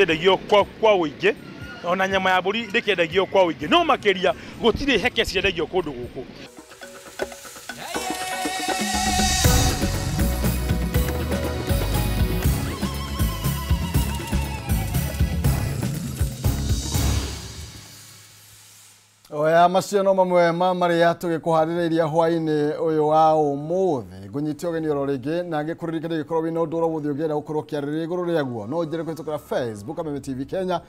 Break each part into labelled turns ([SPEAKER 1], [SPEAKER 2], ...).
[SPEAKER 1] ciendagio kwa uingi ona nyama ya mburi ndikiendagio kwa uingi no makiria gutiri heke ciendagio kundu guku.
[SPEAKER 2] Oya maciano mamwe maria tugikuhaririria hwaini uyu wa umuthi ngunyitio geni ororingi na ngikuririkana gikorwo wina nduro guthi ugienda gukorwo kiaririria iguru riaguo no njire kwitukira Facebook Kameme TV Kenya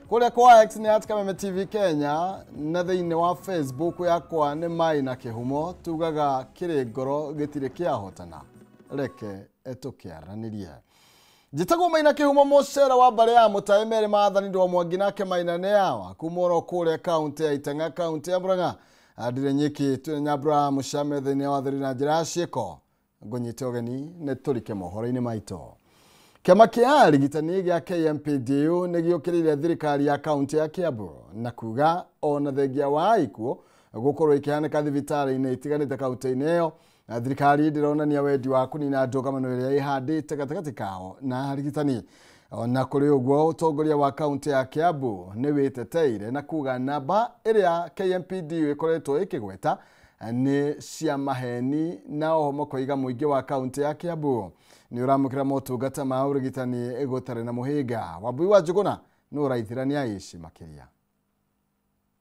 [SPEAKER 2] kuria kwa X ni @Kameme TV Kenya na thiini wa Facebook yakwa ni Maina Kihumo tugaga kiri ngoro gitire kiahotana reke etukiaranirie Jitagwo Maina Kihumo mucera wa bare ya mutaemere maathani ndo Mwangi nake Maina ne yawa kumoro kure county ya Itanga county ya Murang'a adire nyiki tunyabra mushame thini wa thiri na njira ciiko ngunyite ogeni ne turike mohoro-ini maito Kiama kia arigitani gya KMPDU nigiukirire thirikari ya county ya Kiambu na kuga ona thengia wa ikuo gukorwo ikihaneka thibitari-ini itiganite county-ini iyo thirikari ndironania wendi wa kunina ndogamano iria ihandite gatagati kao na arigitani ona kuri uguo utongoria wa county ya Kiambu ni witeteire na kuga namba iria KMPDU ikoretwo ikigweta ni cia maheni na ohomo koiga muingi wa county ya Kiambu ni uramukira motungata ma urigitani egotare na muhiga Wambui wa Njuguna no raithirania ici makiria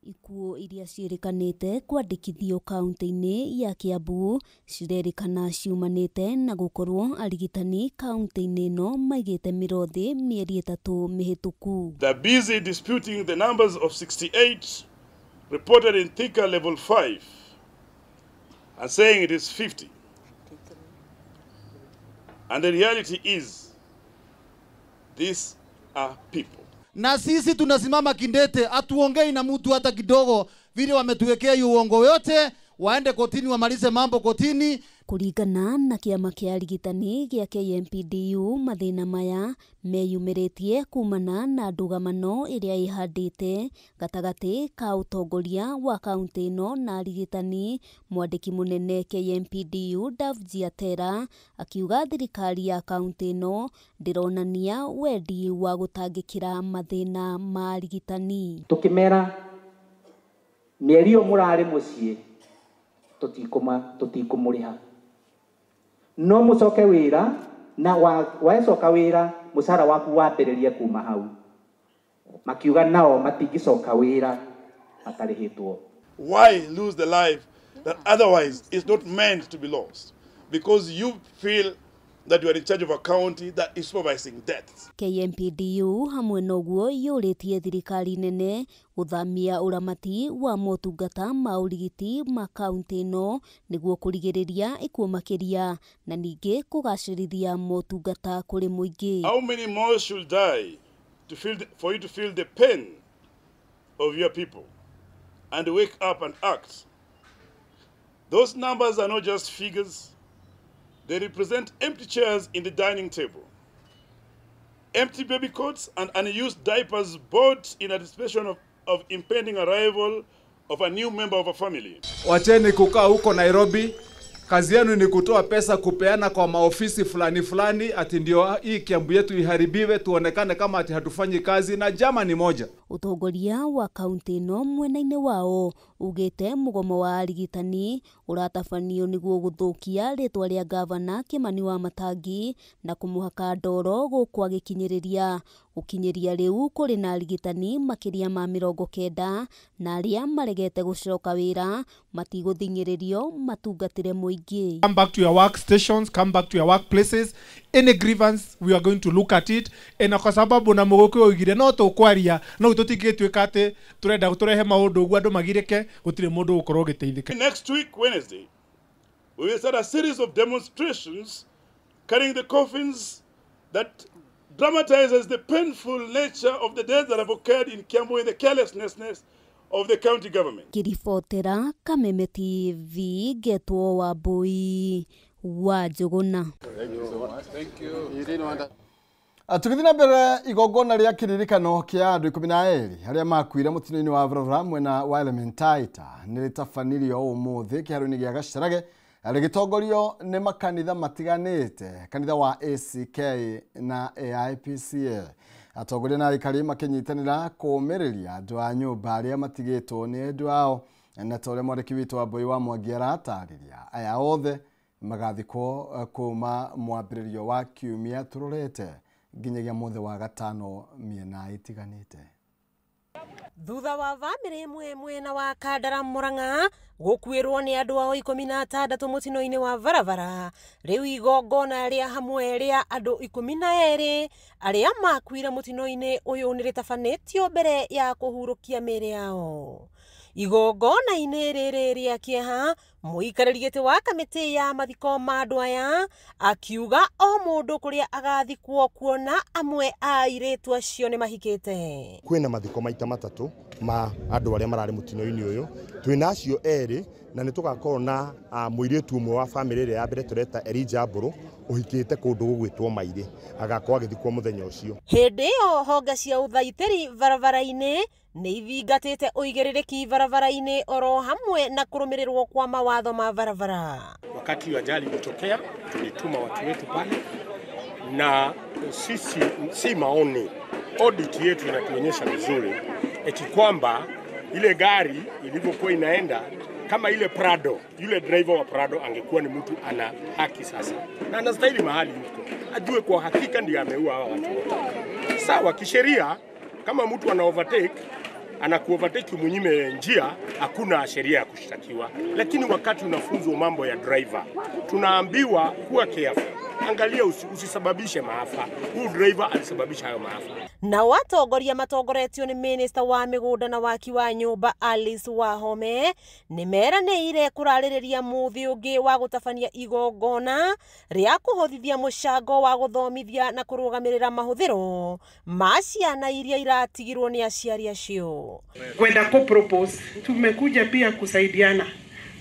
[SPEAKER 3] Ikuo iria cierikanite kwandikithio kaunti-ini ya Kiambu cirerikana ciumanite na gukorwo arigitani kaunti-ini no maigite mirothi mieri 3 mihituku.
[SPEAKER 4] They're busy disputing the numbers of 68 reported in Thika level 5 and saying it is 50. And the reality is, these are people.
[SPEAKER 5] Na sisi tunasimama kindete, atuongei na mtu hata kidogo vile wametuwekea hiyo uongo yote, waende kotini wamalize mambo kotini.
[SPEAKER 3] Kuringana na kiama kia arigitani gya KMPDU mathina maya meyumiretie kumana na ndugamano iria ihandite gatagati ka utongoria wa kaunti ino na arigitani. Mwandiki munene KMPDU Davji Atera akiuga thirikari ya kaunti ino ndironania wendi wa gutangikira mathina ma arigitani.
[SPEAKER 6] Tukimera mierio murari mucie tutikumuriha no mucoke wira na waecoka wira musara waku wambiririe kuma hau makiuga nao matingicoka wira matarihitwo.
[SPEAKER 4] Why lose the life that otherwise is not meant to be lost? Because you feel that you are in charge of a county that is supervising deaths.
[SPEAKER 3] KMPDU hamwe noguo yuritie thirikari nene guthamia uramati wa motungata ma urigiti ma kaunti ino niguo kurigiriria ikuo makiria na ningi kugacirithia motungata kuri muingi.
[SPEAKER 4] How many more should die for you to feel the pain of your people and wake up and act? Those numbers are not just figures. They represent empty chairs in the dining table, empty baby coats and unused diapers bought in anticipation of impending arrival of a new member of a family.
[SPEAKER 7] Wacheni kukaa huko Nairobi, kazi yenu ni kutoa pesa kupeana kwa maofisi fulani fulani ati ndio hii Kiambu yetu iharibiwe tuonekane kama ati hatufanyi kazi na jama ni moja.
[SPEAKER 3] Utongoria wa kaunti no mwena-ini wao ugite mugomo wa arigitani uratafanio niguo guthukia ritwa ria gavana Kimani wa Matangi na kumuhaka ndoro gukwa gikinyiriria ukinyiria riu kuri na arigitani makiria ma 90 na aria maregete gucoka wira matiguthinyiririo matungatire muingi.
[SPEAKER 8] Come back to your workstations, come back to your workplaces. Any grievance we are going to look at it and kwa sababu na mugoke ogire no tukwaria no tutigitwika ati turenda guturehe maundu ugu andu magirike gutire mundu ukorwo giteithika.
[SPEAKER 4] Next week Wednesday we will start a series of demonstrations carrying the coffins that dramatizes the painful nature of the deaths that have occurred in Kiambu and the carelessness of the county government.
[SPEAKER 3] Kirifotera Kameme TV getwo Wambui wa Njuguna.
[SPEAKER 2] Thank you. Tukithina mbere igongona ria kiririkano kia andu 12 aria makuire mutino-ini wa Vrora mwena wa Elementaita ni ritafanirio umuthi kiharo-ini gia Gacarage rigitongorio ni makanitha matiganite kanitha wa ACK na AIPCA atongoria na aikari makinyitanira kuumireria andu a nyumba aria matigitwo ni andu ao na tore mwandiki witu wa Boi wa Mwangi aratariria aya othe magathikwo kuma mwambiririo wa kiumia turorete nginyagia muthe wa gatano miena itiganite.
[SPEAKER 9] Thutha wa bamĩrĩ ĩmwe mwena wa Kandara Murang'a gũkuĩrwo nĩ andũ ao 16 mũtino-inĩ wa barabara, rĩu igongona rĩa hamwe rĩa andũ 12 arĩa makuire mũtino-inĩ ũyũ nĩ rĩtabanĩtio mbere ya kũhurũkia mĩĩrĩ yao. Igongona-inĩ rĩrĩ rĩa kĩeha, mũikarĩri gĩtĩ wa kamĩtĩ ya mathiko ma andũ aya akiuga o mũndũ kũrĩa agathikwo kuona amwe a airĩtu acio nĩ mahikĩte.
[SPEAKER 10] Kwĩna mathiko maita matatũ ma andũ arĩa mararĩ mũtino-inĩ ũyũ, twĩna acio erĩ na nĩ tugakorwo na mũirĩtu ũmwe wa bamĩrĩ ĩrĩa ya mbere tũreta Elijah Mburu ũhikĩte kũndũ gũgwĩtwo Mairĩ, agakorwo agĩthikwo mũthenya ũcio.
[SPEAKER 9] Hĩndĩ ĩyo honge cia ũthaitĩri barabara-inĩ nĩ ithingatĩte ũigĩrĩrĩki barabara-inĩ oro hamwe na kũrũmĩrĩrwo kwa mawatho ma barabara.
[SPEAKER 1] Wakati wa ajali ilitokea, tulituma watu wetu pale na sisi si maoni. Audit yetu inatuonyesha vizuri eti kwamba ile gari ilivyokuwa inaenda kama ile Prado, yule driver wa Prado angekuwa ni mtu ana haki sasa. Na anastahili mahali yuko. Ajue kwa hakika ndiye ameua hawa watu wote. Sawa kisheria kama mtu ana overtake anakuovertake mwenyewe njia, hakuna sheria ya kushtakiwa. Lakini wakati unafunzwa mambo ya driver, tunaambiwa kuwa careful. Angalia usisababishe maafa. Huyu driver alisababisha hayo maafa.
[SPEAKER 9] Na watongoria matongoretio ni Minister wa mĩgũnda na waki wa nyũmba Alice Wahome nĩ meranĩire kũrarĩrĩria mũthĩ ũngĩ wa gũtabania igongona rĩa kũhũthithia mũcango wa gũthomithia na kũrũgamĩrĩra mahũthĩro ma ciana iria iratigirwo nĩ aciari acio.
[SPEAKER 11] Kwenda propose tumekuja pia kusaidiana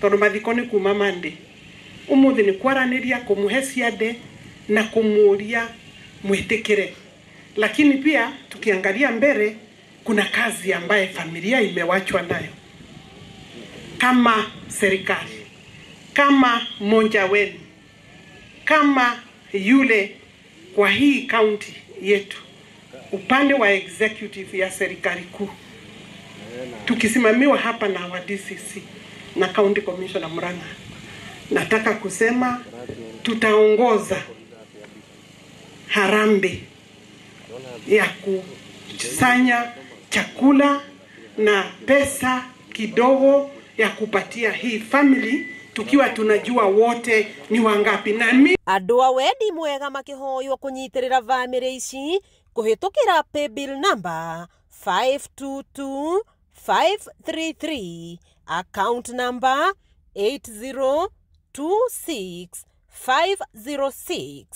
[SPEAKER 11] tondũ mathiko nĩ kuma Monday. Umuthi ni kwaranĩria kũmũhe ciande na kumuuria mwĩtĩkĩre. Lakini pia tukiangalia mbele kuna kazi ambaye familia imewachwa nayo. Kama serikali, kama mmoja wenu, kama yule kwa hii county yetu, upande wa executive ya serikali kuu, tukisimamiwa hapa na wa DCC na County Commissioner Murang'a, nataka kusema tutaongoza harambe ya kusanya chakula na pesa kidogo ya kupatia hii family tukiwa tunajua wote ni wangapi. Na
[SPEAKER 9] andũ a wendi mwega makihoywo kunyitirira bamĩrĩ ici kuhitukira paybill number 522533 account number 8026506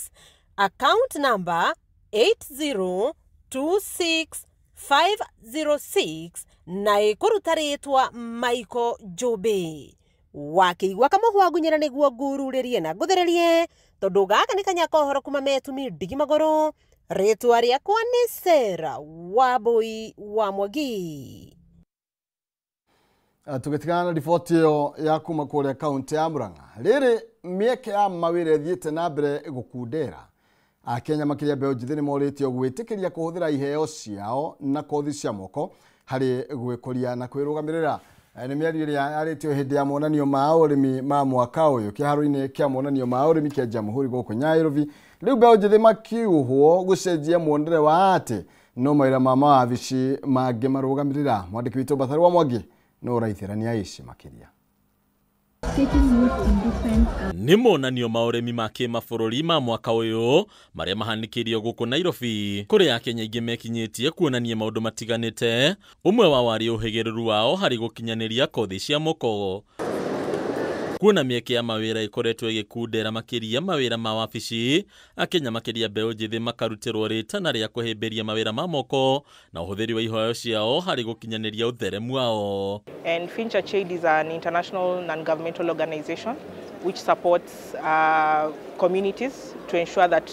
[SPEAKER 9] account number 8026506 na ikuruta ritwa Michael Jobe. Wakĩigua kamũhwa ngunyĩra nĩguo ngururĩrie na ngũthererie tondũ gaka nĩ kanyaka ũhoro kuma Metumi Ndigi Magũrũ. Rĩtwa rĩakwa nĩ Sarah Wambui wa Mwangi.
[SPEAKER 2] Tugetigana na riboti ĩyo ya kuma kũrĩa kaunti ya Murang'a. Rĩrĩ mĩeke ya mawĩra ĩthiĩte na mbere gũkundera. Akenya makĩria mbeũ njĩthĩ nĩ morĩtio gwĩtĩkĩria kũhũthĩra iheo ciao na kothi cia moko harĩ gwĩkũria na kwĩrũgamĩrĩra. Nĩ mĩario ĩrĩa yarĩtio hĩndĩ ya monanio ma ũrĩmi ma mwaka ũyũ kĩharo-inĩ kĩa monanio ma ũrĩmi kĩa Jamhuri gũkũ Nairobi. Rĩu mbeũ njĩthĩ makiuhwo gũcenjia muonere wa atĩ no mawĩra ma mawabici mangĩ marũgamĩrĩra. Mwandĩki witũ Batharu wa Mwangi no raithĩrania ici makĩria.
[SPEAKER 12] Nĩ monanio ma ũrĩmi ma kĩmabũrũri ma mwaka ũyũ marĩa mahanĩkĩirio gũkũ Nairobi, kũrĩa Akenya aingĩ mekinyĩtie kuonania maũndũ matiganĩte, ũmwe wa warĩ ũhĩgĩrĩru wao harĩ gũkinyanĩria kothi cia moko. Kuona mĩeke ya mawĩra ĩkoretwo ĩgĩkundera makĩria mawĩra ma wabici, Akenya makĩria mbeũ njĩthĩ makarutĩrwo rĩtana rĩa kũhĩmbĩria mawĩra ma moko na ũhũthĩri wa ihoyo ciao harĩ gũkinyanĩria ũtheremu wao.
[SPEAKER 13] And Finch Aid is an international non-governmental organization which supports communities to ensure that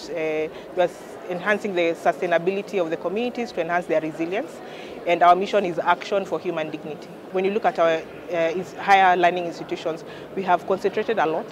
[SPEAKER 13] we are enhancing the sustainability of the communities, to enhance their resilience. And our mission is action for human dignity. When you look at our higher learning institutions, we have concentrated a lot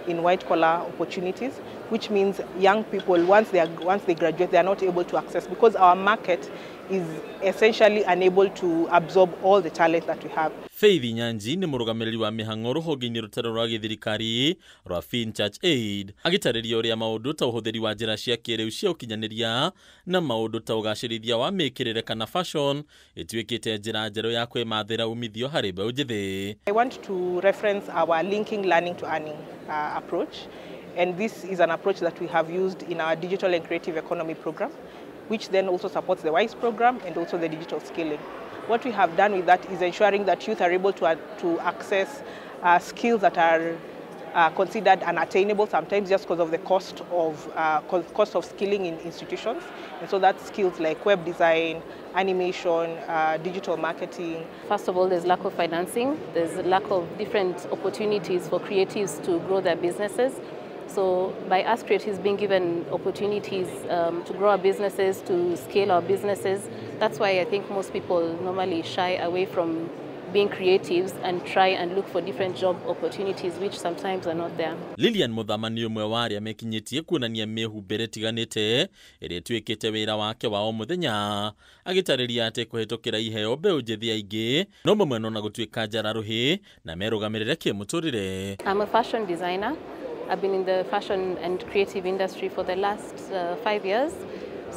[SPEAKER 13] in white-collar opportunities, which means young people, once they graduate, they are not able to access, because our market is essentially unable to absorb all the talent that we have.
[SPEAKER 12] Faith Nyanji ni murugamiriri wa mihang'o ruhonge-ini rutaro rwa githirikari rwa FinChurch Aid, agitariria uria maundu ta uhuthiri wa njira cia kiriu cia ukinyaniria na maundu ta ugacirithia wa mikirire kana fashion ituikite njira njeru ya kwimathira umithio hari mbeũ njithi.
[SPEAKER 13] I want to reference our linking learning to earning approach, and this is an approach that we have used in our digital and creative economy program, which then also supports the WISE program and also the digital skilling. What we have done with that is ensuring that youth are able to access skills that are considered unattainable sometimes just because of the cost of skilling in institutions. And so that's skills like web design, animation, digital marketing.
[SPEAKER 14] First of all, there's lack of financing. There's a lack of different opportunities for creatives to grow their businesses. So by us creatives being given opportunities to grow our businesses, to scale our businesses, that's why I think most people normally shy away from being creatives and try and look for different job opportunities which sometimes are not there.
[SPEAKER 12] Lilian Muthama ni umwe wa aria mekinyitie kuonania mihumbire tiganite iria tuikite wira wake wa o muthenya, agitariria ati kuhitukira iheo mbeũ njithi aingi no mamwe no na gutuika njararuhi na merugamirire kimuturire.
[SPEAKER 14] I'm a fashion designer. I've been in the fashion and creative industry for the last 5 years.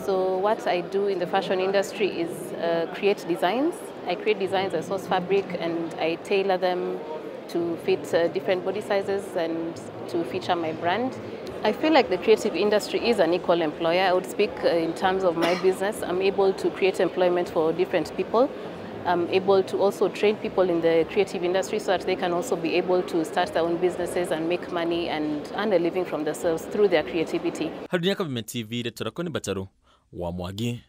[SPEAKER 14] So what I do in the fashion industry is create designs. I create designs, I source fabric, and I tailor them to fit different body sizes and to feature my brand. I feel like the creative industry is an equal employer. I would speak in terms of my business. I'm able to create employment for different people. I'm able to also train people in the creative industry so that they can also be able to start their own businesses and make money and earn a living from themselves through their creativity.
[SPEAKER 12] Harunia Government TV retorako ni Bataru wa Mwangi.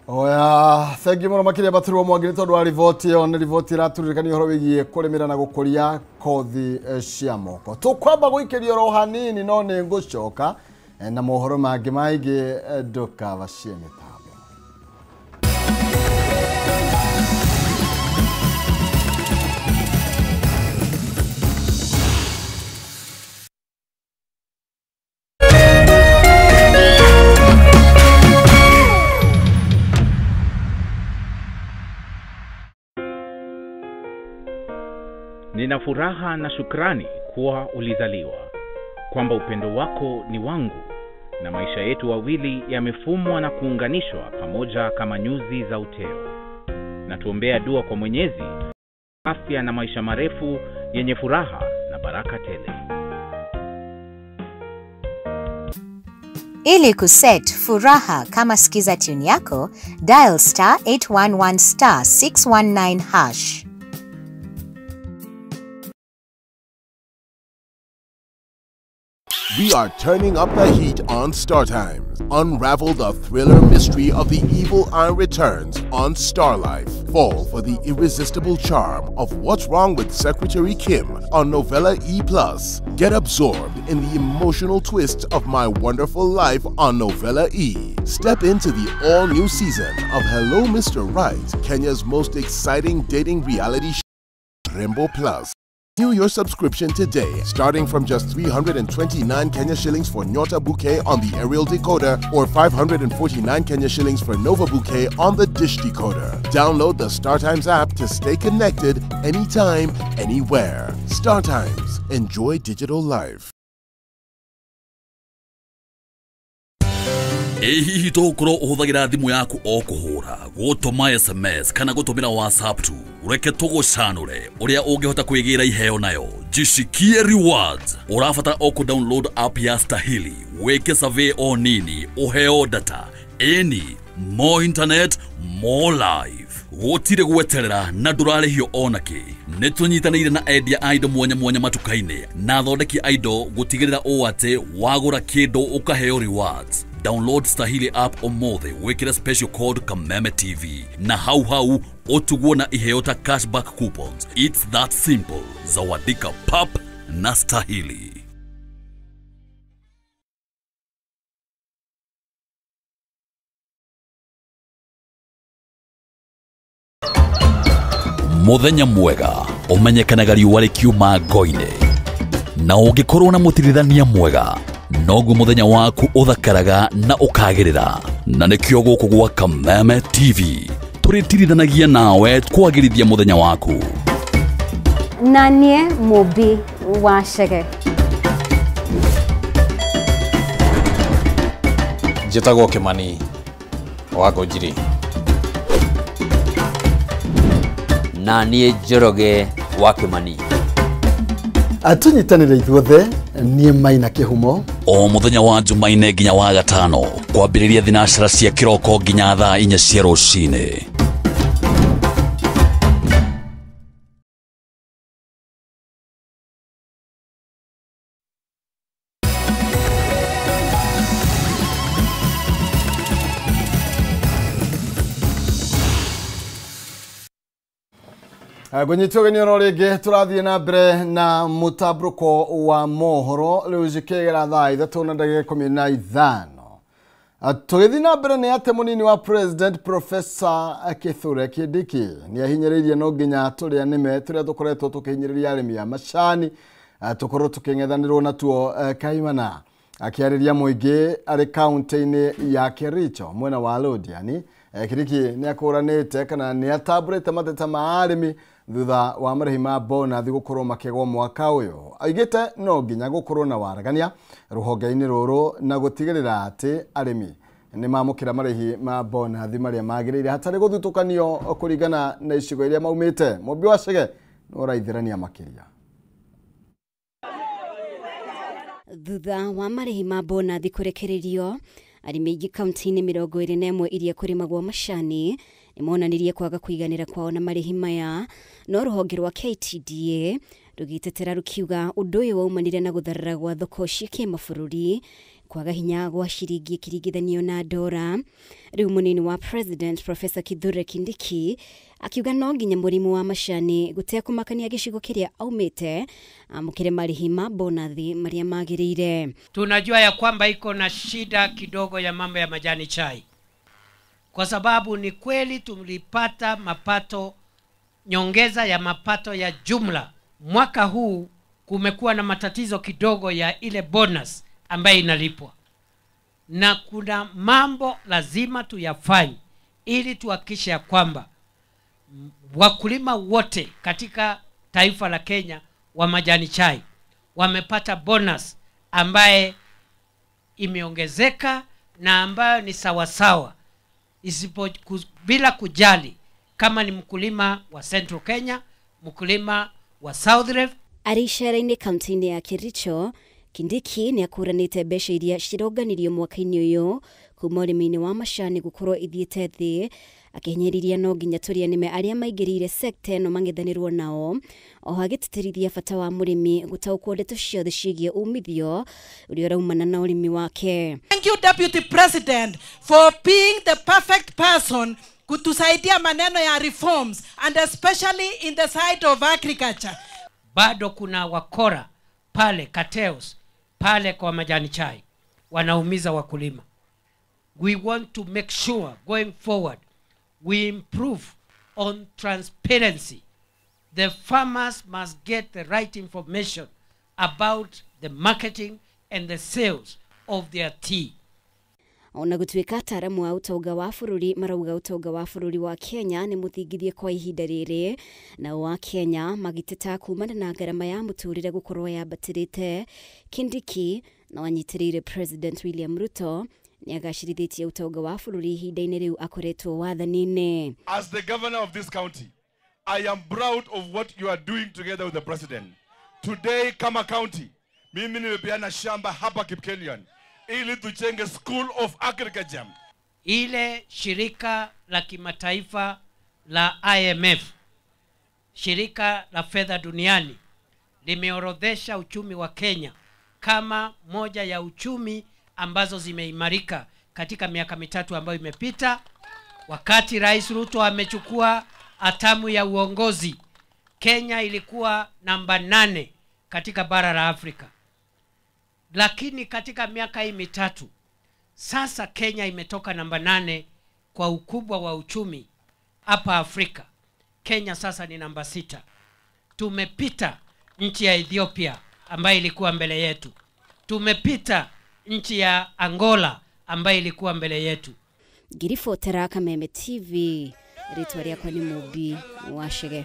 [SPEAKER 2] Oya, thank you muno makiria Bataru wa Mwangi tondu wa rivoti yo ni rivoti raturirikania horo wigie kurimira na gukuria kothi cia moko. Tukwamba guikiria ro hanini no ni ngucoka na mohoro mangi maigi ndukavacie mitambo.
[SPEAKER 15] Nina furaha na shukrani kuwa ulizaliwa, kwamba upendo wako ni wangu, na maisha yetu wawili yamefumwa na kuunganishwa pamoja kama nyuzi za uteo. Na tuombea dua kwa Mwenyezi, afya na maisha marefu yenye furaha na baraka tele.
[SPEAKER 16] Ili kuset furaha kama sikiza tune yako, dial *811 *619#.
[SPEAKER 17] We are turning up the heat on Star Times. Unravel the thriller mystery of the evil eye returns on Star Life. Fall for the irresistible charm of What's Wrong with Secretary Kim on Novella E+. Get absorbed in the emotional twist of My Wonderful Life on Novella E. Step into the all-new season of Hello Mr. Right, Kenya's most exciting dating reality show, Rainbow Plus. Renew your subscription today, starting from just 329 Kenya shillings for Nyota Bouquet on the aerial decoder or 549 Kenya shillings for Nova Bouquet on the dish decoder. Download the StarTimes app to stay connected anytime, anywhere. StarTimes. Enjoy digital life.
[SPEAKER 18] Hihi tokoro uhuthagira thimu yaku o kuhura gutuma SMS kana gutumira WhatsApp tu ureke tugucanure uria ungihota kwigira iheo nayo jishikie rewards urafata o ku download app ya Stahili weke survey o nini uheo data any more internet more life gutire gweterera na ndurarihio onaki nitunyitanire na endia indo mwanya mwanya matukaine na thondeki indo gutigirira o ate wagura kindu ukaheo rewards. Download Stahili app omothe wekira special code Kameme TV na hau otuguo na iheota cashback coupons. It's that simple. Zawadika pap na Stahili. muthenya mwega umenyekanaga riũa rĩkiuma ngo-inĩ, na ũngĩkorwo na mũtirithania mwega noguo muthenya waku uthakaraga na ukagirira. Na nikio gũkũ gwa Kameme TV tũrĩtirithanagia nawe kwagĩrithia muthenya waku.
[SPEAKER 19] Na niĩ Mũmbi wa Chege.
[SPEAKER 20] Njĩtagwo Kĩmani wa Ngũnjiri.
[SPEAKER 21] Na niĩ Njoroge wa Kĩmani.
[SPEAKER 2] Atunyitanire ithuothe niĩ Maina Kĩhumo.
[SPEAKER 18] O muthenya wa Jumaine nginya wa Gatano kwambĩrĩria thinacara cia kĩroko nginya thaa 4 cia rũcinĩ.
[SPEAKER 2] Gũnyitwo genio rĩngĩ tũrathiĩ na mbere na mũtabũrũko wa mohoro rĩu cikĩgera thaa 3:15. Tũgĩthiĩ na mbere nĩ atĩ mũnini wa President Professor Kithure Kindiki nĩ ahinyĩrĩirie no nginya tũrĩa nĩme tũrĩa tũkoretwo tũkĩhinyĩrĩria arĩmi a macani tũkorwo tũkĩng'ethanĩrwo natuo kaimana. Akĩarĩria mũingĩ arĩ kaunti-inĩ ya Kericho mwena wa Lodiani, Kindiki nĩ akũranĩte kana nĩ atambũrĩte mateta ma arĩmi thutha wa marĩhi ma bonathi gũkorwo makĩgwo mwaka ũyũ. Aigĩte no nginya gũkorwo na waragania rũhonge-inĩ rũrũ na gũtigĩrĩra atĩ arĩmi nĩ mamũkĩra marĩhi ma bonathi marĩa magĩrĩire hatarĩ gũthutũkanio kũringana na icigo iria maumĩte. Mũmbi wa Chege nĩ ũraithĩrania makĩria.
[SPEAKER 3] Thutha wa marĩhi ma bonathi kũrekererio, arĩmi aingĩ kaunti-inĩ 21 iria kũrĩmagwo macani nĩ monanirie kwaga kũiganĩra kwao na marĩhi maya, no rũhonge rwa KTDA rũgĩtetera rũkiuga ũndũ ũyũ waumanire na gũtharara gwa thoko cia kĩmabũrũri, kwaga hinya gwa ciringi ĩkĩringithanio na ndora. Rĩu mũnini wa President Professor Kithure Kindiki akiuga no nginya mũrĩmi wa macani gũtekũmakania gĩcigo kĩrĩa aumĩte amũkĩre marĩhi ma bonathi marĩa magĩrĩire.
[SPEAKER 22] Tunajua ya kwamba iko na shida kidogo ya mambo ya majani chai, kwa sababu ni kweli tulipata mapato, nyongeza ya mapato ya jumla. Mwaka huu kumekuwa na matatizo kidogo ya ile bonus ambayo inalipwa, na kuna mambo lazima tuyafanye ili tuhakikishe ya kwamba wakulima wote katika taifa la Kenya wa majani chai wamepata bonus ambaye imeongezeka na ambayo ni sawasawa, bila kujali kama ni mkulima wa Central Kenya, mkulima wa South Rift.
[SPEAKER 3] Arishara-inĩ kaunti-inĩ ya Kericho, Kindiki nĩ akũranĩte mbeca iria cironganirio mwaka-inĩ ũyũ kuma ũrĩmi-inĩ wa macani gũkorwo ithiĩte thĩ, akĩhinyĩrĩria no nginya tũrĩa nĩme arĩa maingĩrĩire sekta ĩno mang'ethanĩrwo nao. Oho agĩtĩtĩrithia bata wa mũrĩmi gũtaũkwo ndeto ciothe ciĩgiĩ umithio ũrĩa ũraumana na ũrĩmi wake.
[SPEAKER 23] Thank you Deputy President for being the perfect person kutusaidia maneno ya reforms and especially in the side of agriculture.
[SPEAKER 22] Bado kuna wakora pale cartels pale kwa majani chai wanaumiza wakulima. We want to make sure going forward we improve on transparency. The farmers must get the right information about the marketing and the sales of their tea.
[SPEAKER 3] Ona gũtuĩka ataaramu a ũtonga wa bũrũri marauga ũtonga wa bũrũri wa Kenya nĩ mũthingithie kwa ihinda rĩrĩ, na wa Kenya magĩteta kumana na ngarama ya mũtũrĩre gũkorwo yambatĩrĩte. Kindiki na wanyitĩrĩire President William Ruto nĩ agacĩrithĩtie ũtonga wa bũrũri ihinda-inĩ rĩu akoretwo wathani-inĩ.
[SPEAKER 24] As the governor of this county, I am proud of what you are doing together with the president. Today kama county, mimi nimepeana shamba hapa Kipkelion ili tuchenge School of Agriculture.
[SPEAKER 22] Ile shirika la kimataifa la IMF, shirika la fedha duniani, limeorodhesha uchumi wa Kenya kama moja ya uchumi ambazo zimeimarika katika miaka mitatu ambayo imepita. Wakati Rais Ruto amechukua hatamu ya uongozi, Kenya ilikuwa namba 8 katika bara la Afrika. Lakini katika miaka hii mitatu sasa Kenya imetoka namba 8 kwa ukubwa wa uchumi hapa Afrika, Kenya sasa ni namba 6. Tumepita nchi ya Ethiopia ambayo ilikuwa mbele yetu. Tumepita nchi ya Angola ambayo ilikuwa mbele yetu.
[SPEAKER 3] Ngiribotera Kameme TV, ritwa rĩakwa nĩ Mũmbi Wachege.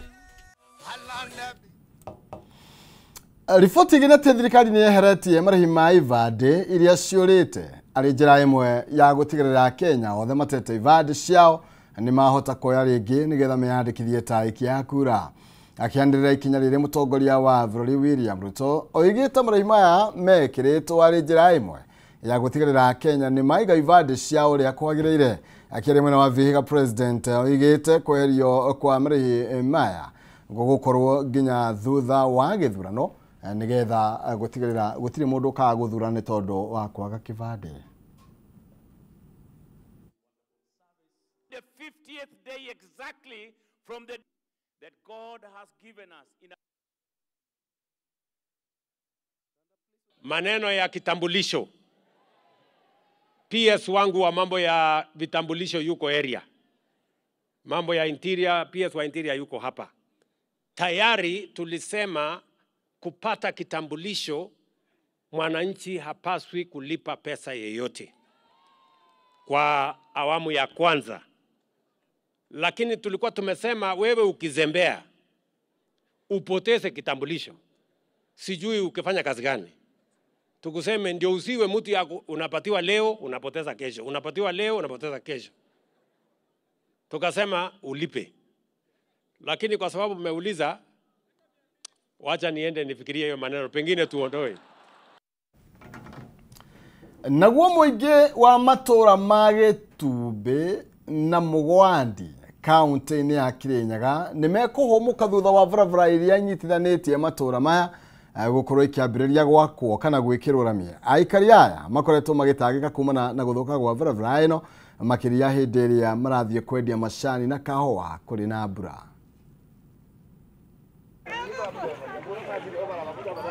[SPEAKER 2] Riboti ingĩ thirikari nĩ yeheretie marĩhi ma ibandĩ iria ciũrĩte arĩ njĩra ĩmwe ya gũtigĩrĩra Kenya othe matete ibandĩ ciao nĩ mahota kuoya rĩngĩ nĩgetha meyandĩkithie ta aikia ya kura. Akianĩrĩra ikinya rĩrĩ mũtongoria wa bũrũri William Ruto oigĩte marĩhi maya mekĩrĩtwo arĩ njĩra ĩmwe ya gũtigĩrĩra Kenya nĩ maiga ibandĩ ciao ũrĩa kwagĩrĩire. Akĩrĩ mwena wa Vihiga President oigĩte kweherio kwa marĩhi maya gũgũkorwo nginya thutha wa gĩthurano nĩgetha gũtigĩrĩra gũtirĩ mũndũ ũkaga gũthura nĩ tondũ wa kwaga kĩbandĩ.
[SPEAKER 5] The 50th day exactly from the that God has given us in
[SPEAKER 1] maneno ya kitambulisho. PS wangu wa mambo ya vitambulisho yuko area. Mambo ya interior, PS wa interior yuko hapa. Tayari tulisema kupata kitambulisho mwananchi hapaswi kulipa pesa yeyote kwa awamu ya kwanza. Lakini tulikuwa tumesema wewe ukizembea upoteze kitambulisho. Sijui ukifanya kazi gani. Tukuseme ndio usiwe mtu ya unapatiwa leo unapoteza kesho, unapatiwa leo unapoteza kesho. Tukasema ulipe. Lakini kwa sababu mmeuliza, wacha niende nifikirie hiyo maneno, pengine tuondoe.
[SPEAKER 2] Naguo mũingĩ wa matũra ma Gĩtumbi na Mũgwandi kaunti-inĩ ya Kirinyaga nĩ mekũhũmũka thutha wa barabara iria nyitithanĩtie matũra maya gũkorwo ikĩambĩrĩria gwakwo kana gwĩkĩrwo rami. Aikari aya makoretwo magĩtangĩka kumana na gũthũka gwa barabara ĩno makĩria hĩndĩ ĩrĩa marathiĩ kwendia macani na kahũa kũrĩ na mbura.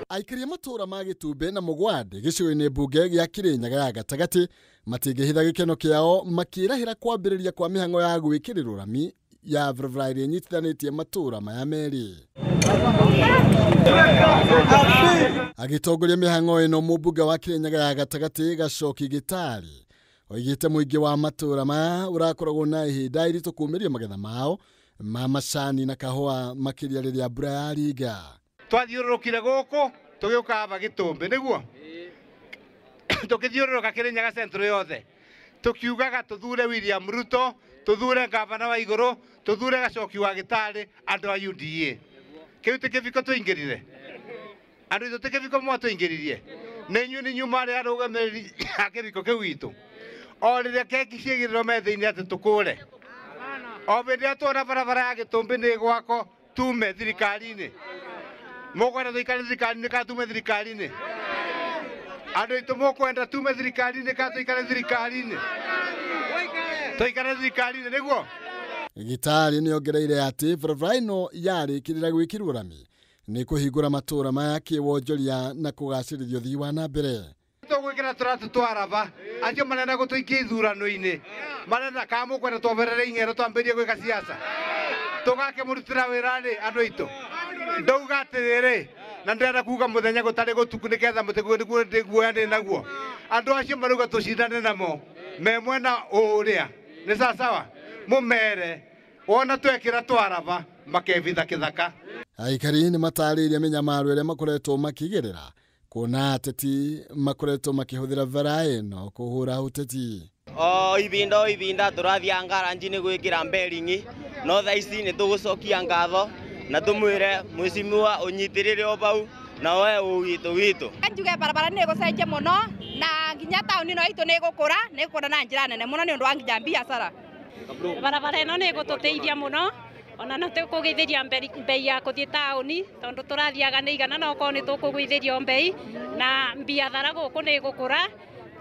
[SPEAKER 2] Aikari matũra ma Gĩtumbi na Mũgwandi gĩcigo-inĩ mbunge gĩa Kirinyaga ya gatagatĩ matingĩhitha gĩkeno kĩao makĩrahĩra kwambĩrĩria kwa mĩhang'o ya gwĩkĩrĩrwo rami ya barabara ĩrĩa nyitithanĩtie matũra maya merĩ. Agĩtongoria mĩhang'o ĩno mũmbunge wa Kirinyaga ya gatagatĩ Gacoki Gĩtari oigĩte mũingĩ wa matũra maya ũrakoragwo na ihinda iritũ kũmĩria magetha mao ma macani na kahũa makĩria rĩrĩa mbura yaringa.
[SPEAKER 6] Twathiũrũrũkire gũkũ tũgĩũka aba Gĩtumbi nĩguo tũkĩthiũrũrũka Kirinyaga centro yothe tukiugaga tuthure William Ruto, tuthure gavana wa igũrũ, tuthure Gacoki wa Gĩtari, andũ a UDA. Kĩu ti kĩbiko tũingĩrire, andũ itũ ti kĩbiko mwatũingĩririe, nĩ inyuĩ nĩ inyuĩ marĩ arũgamĩrĩri a kĩbiko kĩu gitũ. O rĩrĩa keki ciĩgĩrĩrwo metha-inĩ atĩ tũkũre, o hĩndĩ ĩrĩa tuona barabara ya Gĩtumbi nĩ gwako tume thirikari-inĩ. Mũkwenda tũikare thirikari-inĩ kana tume thirikari-inĩ? Andũ aitũ mũkwenda tume thirikari-inĩ kana tũikare thirikari-inĩ? Tũikare thirikari-inĩ nĩguo.
[SPEAKER 2] Gĩtari nĩ ongereire atĩ barabara ĩno yarĩkĩrĩra gwĩkĩrwo rami nĩ kũhingũra matũra maya kĩwonjoria na kũgacĩrithia ũthii wa na mbere.
[SPEAKER 6] Tũgwĩkĩra tũratũ twaraba acio manena gũtũikia ithurano-inĩ, manena kana mũkwenda twoberere ing'ero twambĩrĩrie gwĩka siasa, tũgake mũrutĩra wĩra-rĩ andũ aitũ. Ndauga atĩrĩrĩ na ndĩrenda kuga mũthenya gũtarĩ gũtuku nĩgetha mũtĩ nĩguo ndĩguoya ndĩ naguo. Andũ acio marauga tũcindane namo me mwena ũrĩa nĩ sawa mũmere wona twekĩra twaraba makebitha kĩthaka.
[SPEAKER 2] Aikari nĩ matarĩirie mĩnyamaro ĩrĩa makoretwo makĩgerera kuona ateti makoretwo makĩhũthĩra bara ĩno kũhũra ũteti.
[SPEAKER 7] O ibinda tũrathiĩ ngaranji-inĩ gwĩkĩra mberingi no thaa ici nĩ tũgũcokia ngatho na tumwire mwĩcimiwa ũnyitĩrĩre o bau na we ũgitũ witũ.
[SPEAKER 8] Njuge barabara nĩ gũcenjia mũno na nginya taũni ĩno itũ nĩ gũkũra na njĩra nene mũno nĩ ũndũ wa nginya biacara.
[SPEAKER 25] Barabara ĩno nĩ gũtũteithia mũno ona no tũkũgĩithĩria mbei ya kũthiĩ taũni tondũ tũrathiaga nĩ igana no korwo nĩ tũkũgũithĩrio mbei na biathara gũkũ nĩ gũkũra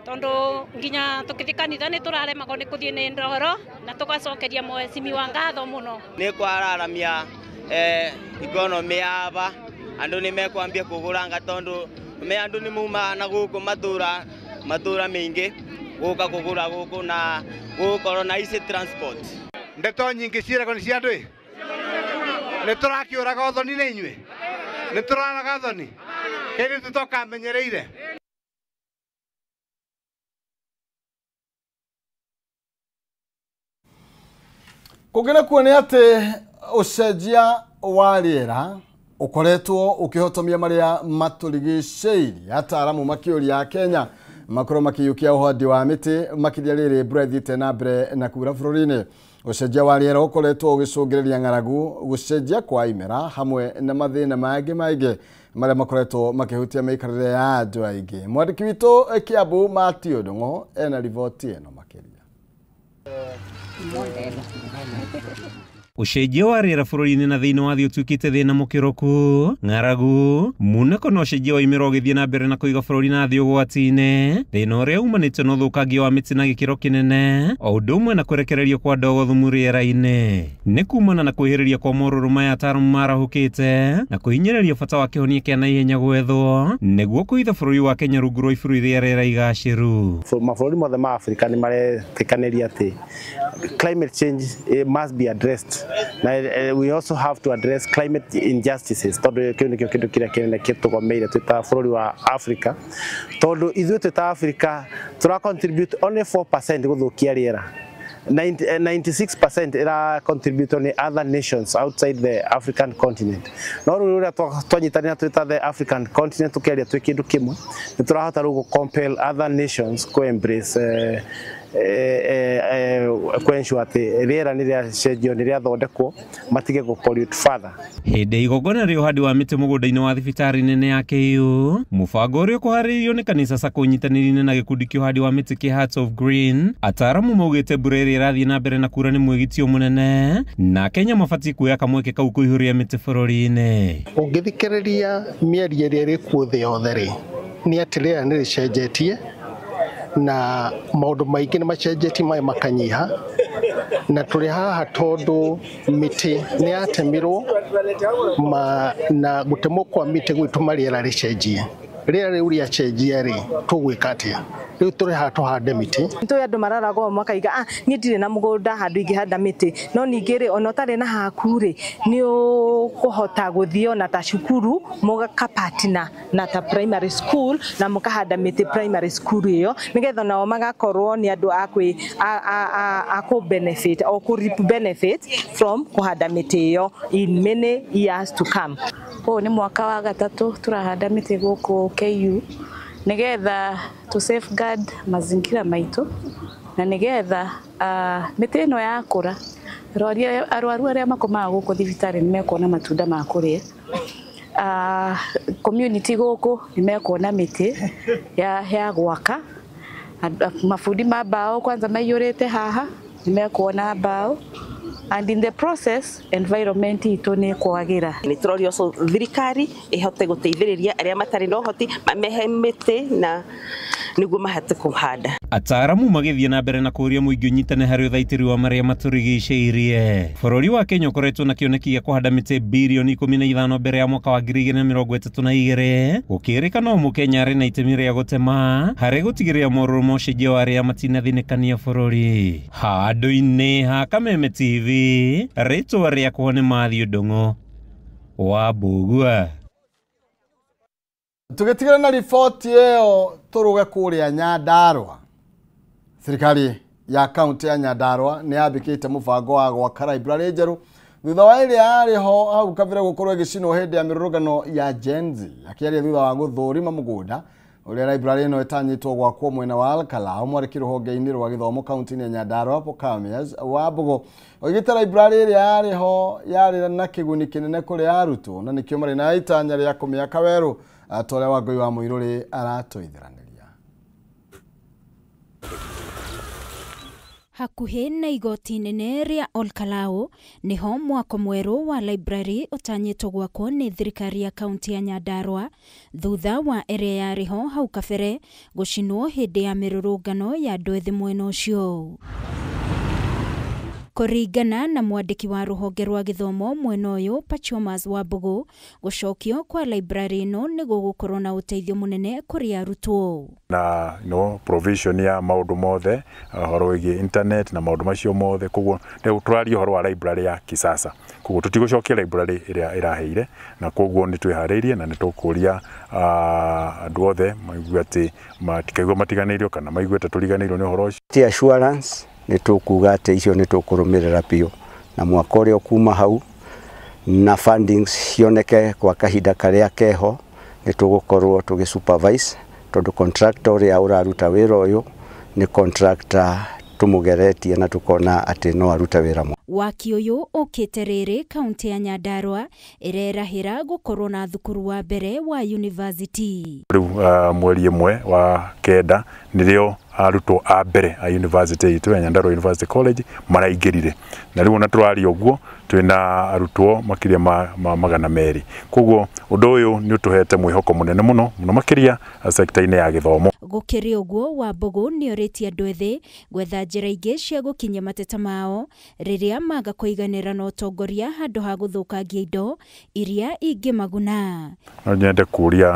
[SPEAKER 25] tondũ nginya tũkĩthi kanitha nĩ tũraremagwo nĩ kũthiĩ nĩ ndoro na tũgacokeria mwĩcimiwa ngatho mũno.
[SPEAKER 7] Nĩ kwararamia economy yaba andũ nĩ mekwambia kũgũranga tondũ me andũ nĩ maumaga na gũkũ matũra mĩingĩ gũka kũgũra gũkũ na gũkorwo na easy transport.
[SPEAKER 6] Ndeto nyingĩ ciĩragwo nĩ cia andũ nä tå rakä å raga å thoni nä inyuä nä tå raraga thoni kä rä tå toka menyereire
[SPEAKER 2] kugina kuone ati ucenjia wa riera ukoretwo ukihotomia maria maturigiceirie ataramu makiuria Kenya makoro makiyukia uhandi wa miti makiria riri breathite na mbere na kura bururi-ini ucenjia wa riera ukoretwo ugicungireria ng'aragu gucenjia kwa imera hamwe na mathina maingi maria makoretwo makihutia meikarire ya andu aingi. Mwandiki witu Kiambu Matthew Ndung'u ena riboti eno makiria.
[SPEAKER 4] Ucenjia wa riera bũrũri-inĩ na thĩinĩ wa thĩ ũtuĩkĩte thĩna mũkĩrũku, ng'aragu, munako na ũcenjia wa imera ũgĩthiĩ na mbere na kũiga bũrũri na thĩ ũgwati-inĩ, thĩna ũrĩa umanĩte na ũthũkangia wa mĩtĩ na gĩkĩro kĩnene, o ũndũ ũmwe na kũrekererio kwa ndogo thumu rĩera-inĩ. Nĩ kumana na kwĩhĩrĩria kwa morũrũ maya ataaramu marahũkĩte na kũhinyĩrĩria bata wa kĩhonia kĩa naihenya gwethwo nĩguo kũiga bũrũri wa Kenya rungu rwa iburu rĩa rĩera igacĩru.
[SPEAKER 9] Mabũrũri mothe ma Africa nĩ maretĩkanĩria atĩ climate change must be addressed. We also have to address climate injustices. Todo kĩndũ kĩrĩa kĩnene kĩtũgomeire twĩta bũrũri wa Africa. Tondũ ithuĩ twĩta Africa tũra contribute only 4% gũthũkia rĩera. 96% ira contribute on other nations outside the African continent. No rĩrĩa twanyitanĩra twĩta the African continent tũkĩaria twĩ kĩndũ kĩmwe nĩ tũrahota rĩu compel other nations to embrace kwensure atĩ rĩera nĩ rĩacenjio nĩ rĩathondekwo matige gũ-pollute further.
[SPEAKER 4] Hĩndĩ igongona rĩa ũhandi wa mĩtĩ mũgũnda-inĩ wa thibitarĩ nene ya KU, mũbango ũrĩa ũkũharĩrĩirio nĩ kanitha SACCO ũnyitanĩri-inĩ na gĩkundi kĩa ũhandi wa mĩtĩ kĩa Hearts of Green, ataaramu maugĩte mbura ĩrĩa ĩrathiĩ na mbere na kura nĩ mwĩgitio mũnene na Kenya mabatiĩ kuoya kamweke kau kũihũria mĩtĩ bũrũri-inĩ.
[SPEAKER 10] Ũngĩthikĩrĩria mĩario ĩrĩa ĩrĩ kuo thĩ yothe rĩ, nĩ atĩ rĩera nĩ rĩcenjetie na maũndũ maingĩ nĩ macenjetie maĩ makanyiha na tũrĩ haha tondũ mĩtĩ nĩ yatemirwo na gũtemwo kwa mĩtĩ gwĩtũma rĩera rĩcenjie. Rĩera rĩu rĩacenjia rĩ tũgwĩka atĩa? Rĩu tũrĩ haha tũhande mĩtĩ.
[SPEAKER 11] Nĩtũĩ andũ mararagwo makaiga niĩ ndirĩ na mũgũnda handũ ingĩhanda mĩtĩ, no ningĩ rĩ ona ũtarĩ na haku rĩ nĩ ũkũhota gũthiĩ ona ta cukuru mũgakapartner na ta primary school na mũkahanda mĩtĩ primary school ĩyo nĩgetha nao magakorwo nĩ andũ a kũ benefit or kũ reap benefit from kũhanda mĩtĩ ĩyo in many years to come.
[SPEAKER 13] Ũyũ nĩ mwaka wa gatatũ tũrahanda mĩtĩ gũkũ KU nigetha to safeguard mazingira maitũ na nigetha mĩtĩ ĩno yakũra arwaru arĩa makomaga gũkũ thibitarĩ nĩ mekuona matunda ma kũrĩa. Community gũkũ nĩ mekuona mĩtĩ ya gwaka, mabundi ma mbaũ kwanza maiyũrĩte haha nĩ mekuona mbaũ, and in the process environment itũ nĩ kwagĩra.
[SPEAKER 26] Nĩ tũroria thirikari ĩhote gũteithĩrĩria arĩa matarĩ na ũhoti mamehe mĩtĩ na nĩguo mahote kũhanda.
[SPEAKER 4] Ataaramu magĩthiĩ na mbere na kũria mũingĩ ũnyitane harĩ ũthaitĩri wa marĩa matũrigicĩirie. Bũrũri wa Kenya ũkoretwo na kĩoneki gĩa kũhanda mĩtĩ bilioni 15 mbere ya mwaka wa 2032, gũkĩrĩka no Mũkenya arĩ na itemi rĩa gũtema harĩ gũtigĩrĩra morũrũ ma ũcenjia wa rĩera matinathĩnĩkania bũrũri. Handũ-inĩ ha Kameme TV, rĩtwa rĩakwa nĩ Matthew Ndung'u wa Mbugua.
[SPEAKER 2] Tugitigana na riboti ĩyo tũrũge kũrĩa Nyandarua. Thirikari ya kaunti ya Nyandarua nĩ yambĩkĩte mũbango wa gwaka library njerũ thutha wa ĩrĩa yarĩ ho hau kabere gũkorwo ĩgĩcinwo hĩndĩ ya mĩrũrũngano ya Gen Z, akĩaria thutha wa gũthũrima mũgũnda ũrĩa library ĩno ĩtanyĩtwo gwakwo mwena wa Al-Kalau mwarĩki rũhonge-inĩ rwa gĩthomo kaunti-inĩ ya Nyandarua Pokamias wa Mbogo. Oigĩte library ĩrĩa yarĩ ho yarĩ na kĩguni kĩnene kũrĩ arutwo na nĩkĩo marĩ na itanya rĩa kũmĩaka werũ atore wa Ngũi wa Mũirũrĩ aratoithiranĩria.
[SPEAKER 3] Hakuhĩ na igoti nene rĩa Al-Kalau niho mwako mwerũ wa library ũtanyĩtwo gwakwo nĩ thirikari ya kaunti ya Nyandarua thutha wa ĩrĩa yarĩ ho hau kabere gũcinwo hĩndĩ ya mĩrũrũngano ya andũ ethĩ mwena ũcio. Kũringana na mwandĩki wa rũhonge rwa gĩthomo mwena ũyũ Pachomas Wambugu, gũcokio kwa library ĩno nĩ gũgũkorwo na ũteithio mũnene kũrĩ arutwo.
[SPEAKER 12] Na provision ya maũndũ mothe, horo wĩgiĩ internet na maũndũ macio mothe, koguo nĩ tũraria horo wa library ya kisasa. Koguo tũtigũcokia library ĩrĩa ĩraheire, na koguo nĩ twĩharĩirie na nĩ tũkũria andũ othe maigue atĩ matikaigua matiganĩirio kana maigue atĩ tũriganĩirwo nĩ ũhoro ũcio.
[SPEAKER 14] Assurance nĩ tũkuga atĩ icio nĩ tũkũrũmĩrĩra piũ na mwaka ũrĩa kuma hau na fundings cioneke kwa kahinda karĩa keho nĩ tũgũkorwo tũgĩsupervise tondũ contractor ũrĩa ũraruta wĩra ũyũ nĩ contractor tumugeretie na tukona atĩ no aruta wĩra mo.
[SPEAKER 3] Waki ũyũ ũkĩte rĩrĩ kaunti ya Nyandarua ĩrerahĩra gũkorwo na thukuru wa mbere wa university.
[SPEAKER 12] Rĩu mweri ĩmwe wa kenda nĩrĩo arutwo a mbere a university itu ya Nyandarua University College maraingĩrire, na rĩu ona tũraria ũguo twĩna arutwo makĩria ma magana merĩ. Koguo ũndũ ũyũ nĩ ũtũhete mwĩhoko mũnene mũno makĩria sector-inĩ ya gĩthomo.
[SPEAKER 3] Gũkĩrĩ ũguo Wambugu nĩ orĩtie andũ ethĩ gwetha njĩra ingĩ cia gũkinyia mateta mao rĩrĩa maga kũiganĩra na ũtongoria handũ ha gũthũkangia indo iria ingĩmaguna. No
[SPEAKER 12] nyende kũria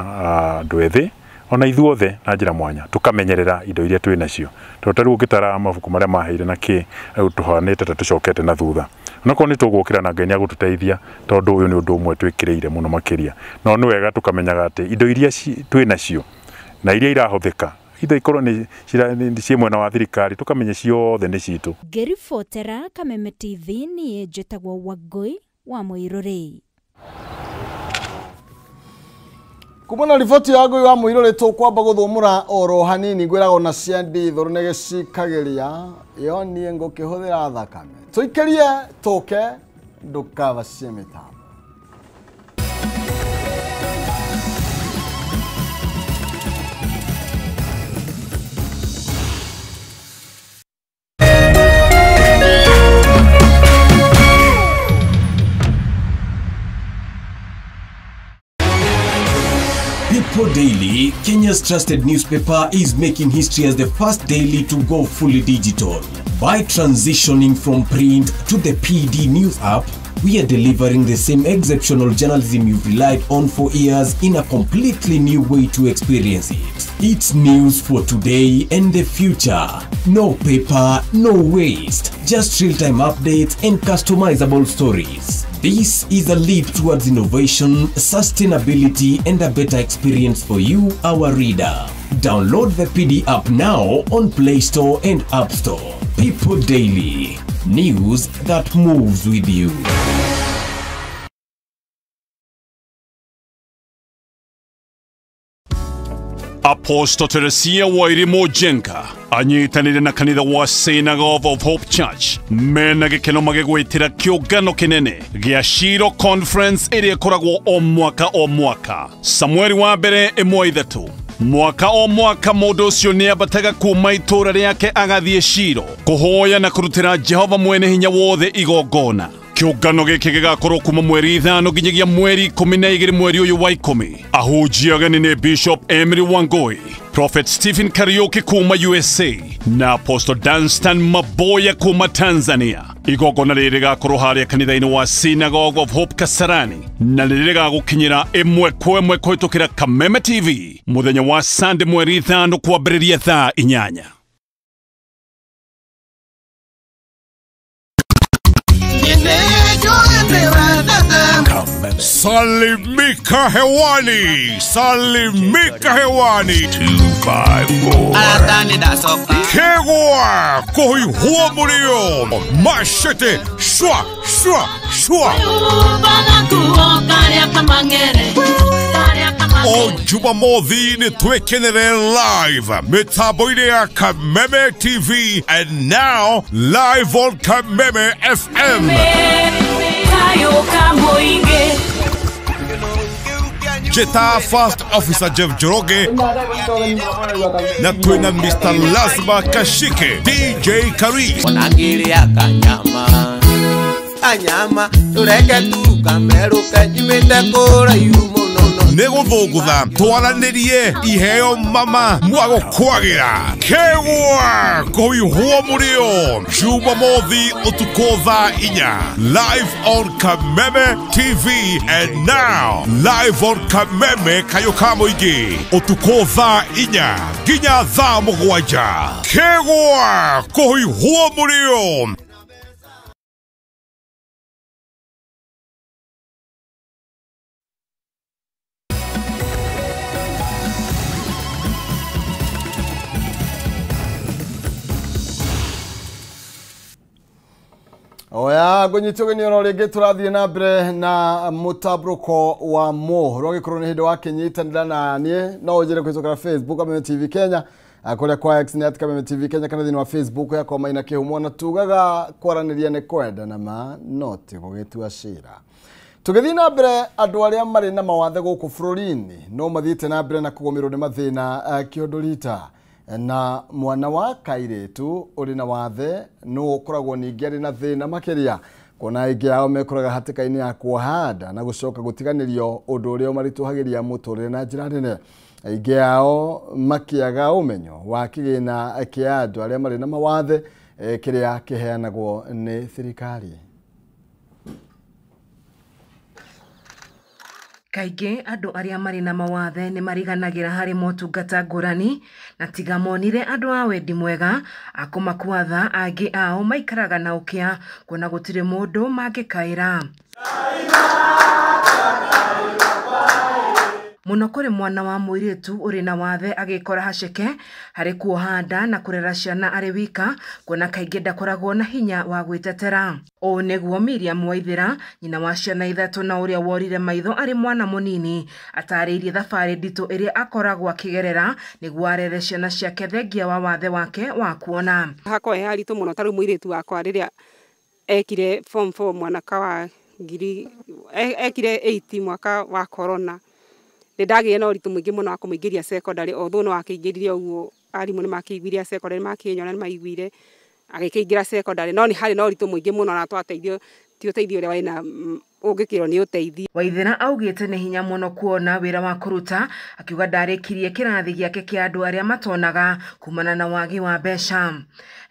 [SPEAKER 12] andũ ethĩ ona ithuothe na njĩra mwanya tukamenyerera indo iria twĩ nacio. Tondũ ũngĩtara mabuku marĩa maheire na kĩ tuhanĩte ta tũcokete na thutha. Onako nĩ tũgũkĩra na Ngai nĩ agũtũteithia tondũ ũyũ nĩ ũndũ ũmwe twĩkĩrĩire mũno makĩria. No nĩ wega tukamenyaga atĩ indo iria twĩ nacio na iria irahũthĩka indo ikorwo nĩ cie mwena wa thirikari tukamenya ciothe nĩ citũ.
[SPEAKER 3] Ngĩribotera Kameme TV niĩ njĩtagwo Wangui wa Mũirũrĩ.
[SPEAKER 2] Kumana riboti ya Ngui wa Mũirũrĩ tũkwamba gũthũmũra oro hanini ngwĩragwo na ciandi thoro nĩ gĩcikagĩria yo niĩ ngũkĩhũthĩra thakame. Tũikĩrie tũke ndũkabacie mĩtambo.
[SPEAKER 15] People Daily, Kenya's trusted newspaper, is making history as the first daily to go fully digital. By transitioning from print to the PD News app, we are delivering the same exceptional journalism you've relied on for years in a completely new way to experience it. It's news for today and the future. No paper, no waste. Just real-time updates and customizable stories. This is a leap towards innovation, sustainability, and a better experience for you, our reader. Download the PD app now on Play Store and App Store. People Daily. News that moves with you.
[SPEAKER 16] Apostle Teresia Wairimu Jenka anyitanire na kanitha wa Synagogue of Hope Church mena gĩkeno magĩgwĩtĩra kĩũngano kĩnene gĩa Shiro Conference ĩrĩa ĩkoragwo o mwaka Samueli wa mbere 1:3 mwaka o mwaka mũndũ ũcio nĩambataga kuma itũũra rĩake agathiĩ Shiro kũhoya na kũrutĩra Jehova mwene hinya wothe igongona. Kĩũngano gĩkĩ gĩgakorwo kuma mweri 5 nginyagia mweri 12 mweri ũyũ wa 10. Ahunjia ageni nĩ Bishop Emery Wangui, Prophet Stephen Kariuki kuma USA na Apostle Danstan Maboya kuma Tanzania. Igongona rĩrĩ rĩgakorwo harĩa kanitha-inĩ wa Synagogue of Hope Kasarani na nĩ rĩgagũkinyĩra ĩmwe kwa ĩmwe kũhĩtũkĩra Kameme TV mũthenya wa Sunday mweri 5 kwambĩrĩria thaa 8. Salimika hewani, salimika hewani 254 Kegwa kuhihuwa mulio mashete shwa shwa shwa O Jumamothi ni twekenere live mitambo-inĩ ya Kameme TV and now live on Kameme FM. Jeta First Officer Jeff Joroge na twina Mr. Lazima Kashike DJ Karis
[SPEAKER 17] Onagiria kanyama tureke tu kameruka jimete kora yumo no Negothogutha twaranirie iheo mama mwago kwagira kegwa koihwo murio Jumamothi utuko thaa 4 live on Kameme TV and now live on Kameme Kayoka Muingi utuko thaa 4 nginya thaa 7 kegwa koihwo murio.
[SPEAKER 2] Oya gunyitogenioro rege turathie na mbere na mutabruko wa mohoro gikorwo ni hindi wa kinyitanira na nie no ujire kwitokera Facebook Kameme TV Kenya akuria kwa X net Kameme TV Kenya kana thini wa Facebook ya koma ina kihumo na tugaga kwaraniria ne kwenda na ma noti gugitua cira tugithii na mbere andu aria mari na mawathe guku bururi-ini no mathiite na mbere na kugomirwo ni mathina kiondorita na mwana wa kairetu uri na wathe no ukoragwo ningi ari na thina makiria kona ingi yao mekoraga hatikaini ya kuhanda na gucoka gutiganirio undu uria marituhagiria muturire na njira nene ingi yao makiaga umenyo wa kigina kia andu aria mari na mawathe kiria kiheanagwo ni thirikari.
[SPEAKER 18] Kaingĩ andũ arĩa marĩ na mawathe nĩ mariganagĩra harĩ motungata ngũrani na tiga monire andũ a wendi mwega a kũmakua tha angĩ ao maikaraga na ũkĩa kuona gũtirĩ mũndũ mangĩkaĩra. Muno kũrĩ mwana wa mũirĩtu ũrĩ na wathe agĩkora haceke harĩ kuohanda na kũrera ciana arĩ wika kuona kaingĩ ndakoragwo na hinya wa gwĩtetera. Ũũ nĩguo Miriam Waithĩra nyina wa ciana ithatũ na ũrĩa worire maitho arĩ mwana mũnini atarĩirie thabarĩ nditũ ĩrĩa akoragwo akĩgerera nĩguo arere ciana ciake thengia wa wathe wake wa kuona.
[SPEAKER 19] Hakwa he haritũ mũno tarĩ mũirĩtu wakwa rĩrĩa ekire form 4 mwanaka wa ekire 8 mwaka wa corona. Ndagĩire na ũritũ mũingĩ mũno wa kũmũingĩria secondary although no akĩingĩrire ũguo arimũ nĩ makĩiguire secondary makĩnyona nĩ maiguire agĩkĩingĩra secondary no nĩ harĩ na ũritũ mũingĩ mũno na twateithio ti ũteithio ũrĩa warĩ na ũngĩkĩrwo nĩ ũteithio.
[SPEAKER 18] Waithĩra augĩte nĩ hinya mũno kuona wĩra wa kũruta akiuga ndarĩkirie kĩrathi gĩake kĩa andũ arĩa matonaga kumana na wagi wa mbeca.